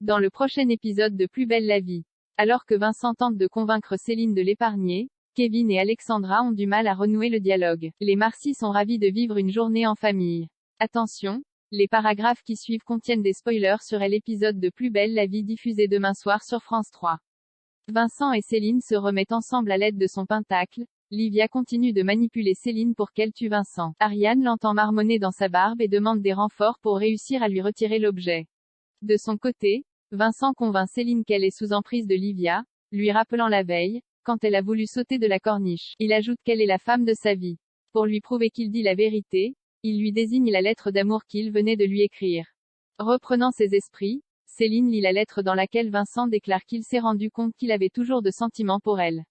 Dans le prochain épisode de Plus belle la vie. Alors que Vincent tente de convaincre Céline de l'épargner, Kevin et Alexandra ont du mal à renouer le dialogue. Les Marcy sont ravis de vivre une journée en famille. Attention, les paragraphes qui suivent contiennent des spoilers sur l'épisode de Plus belle la vie diffusé demain soir sur France 3. Vincent et Céline se remettent ensemble à l'aide de son pentacle. Livia continue de manipuler Céline pour qu'elle tue Vincent. Ariane l'entend marmonner dans sa barbe et demande des renforts pour réussir à lui retirer l'objet. De son côté, Vincent convainc Céline qu'elle est sous emprise de Livia, lui rappelant la veille, quand elle a voulu sauter de la corniche. Il ajoute qu'elle est la femme de sa vie. Pour lui prouver qu'il dit la vérité, il lui désigne la lettre d'amour qu'il venait de lui écrire. Reprenant ses esprits, Céline lit la lettre dans laquelle Vincent déclare qu'il s'est rendu compte qu'il avait toujours de sentiments pour elle.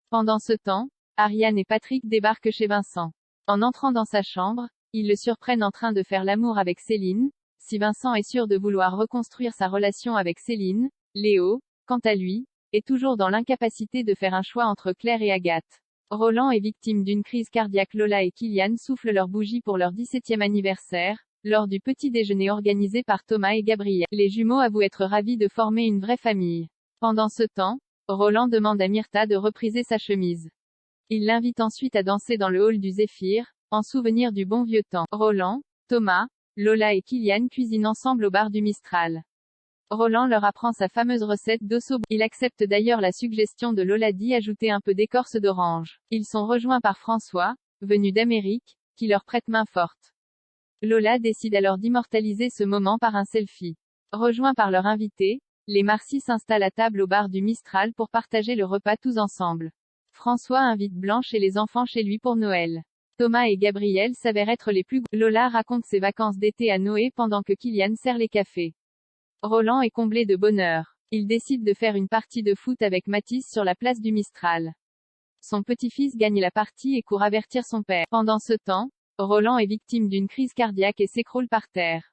Pendant ce temps, Ariane et Patrick débarquent chez Vincent. En entrant dans sa chambre, ils le surprennent en train de faire l'amour avec Céline. Si Vincent est sûr de vouloir reconstruire sa relation avec Céline, Léo, quant à lui, est toujours dans l'incapacité de faire un choix entre Claire et Agathe. Roland est victime d'une crise cardiaque. Lola et Kylian soufflent leurs bougies pour leur 17e anniversaire, lors du petit déjeuner organisé par Thomas et Gabriel. Les jumeaux avouent être ravis de former une vraie famille. Pendant ce temps, Roland demande à Myrtha de repriser sa chemise. Il l'invite ensuite à danser dans le hall du Zéphyr, en souvenir du bon vieux temps. Roland, Thomas, Lola et Kylian cuisinent ensemble au bar du Mistral. Roland leur apprend sa fameuse recette d'osso. Il accepte d'ailleurs la suggestion de Lola d'y ajouter un peu d'écorce d'orange. Ils sont rejoints par François, venu d'Amérique, qui leur prête main forte. Lola décide alors d'immortaliser ce moment par un selfie. Rejoints par leur invité, les Marcy s'installent à table au bar du Mistral pour partager le repas tous ensemble. François invite Blanche et les enfants chez lui pour Noël. Thomas et Gabriel s'avèrent être les plus. Lola raconte ses vacances d'été à Noé pendant que Kylian sert les cafés. Roland est comblé de bonheur. Il décide de faire une partie de foot avec Mathis sur la place du Mistral. Son petit-fils gagne la partie et court avertir son père. Pendant ce temps, Roland est victime d'une crise cardiaque et s'écroule par terre.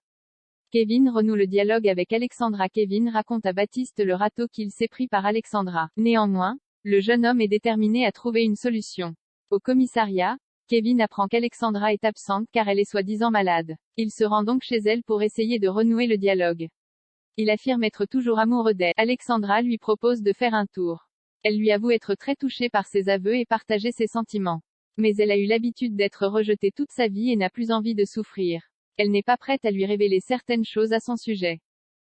Kevin renoue le dialogue avec Alexandra. Kevin raconte à Baptiste le râteau qu'il s'est pris par Alexandra. Néanmoins, le jeune homme est déterminé à trouver une solution. Au commissariat, Kevin apprend qu'Alexandra est absente car elle est soi-disant malade. Il se rend donc chez elle pour essayer de renouer le dialogue. Il affirme être toujours amoureux d'elle. Alexandra lui propose de faire un tour. Elle lui avoue être très touchée par ses aveux et partager ses sentiments. Mais elle a eu l'habitude d'être rejetée toute sa vie et n'a plus envie de souffrir. Elle n'est pas prête à lui révéler certaines choses à son sujet.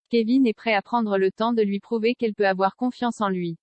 Kevin est prêt à prendre le temps de lui prouver qu'elle peut avoir confiance en lui.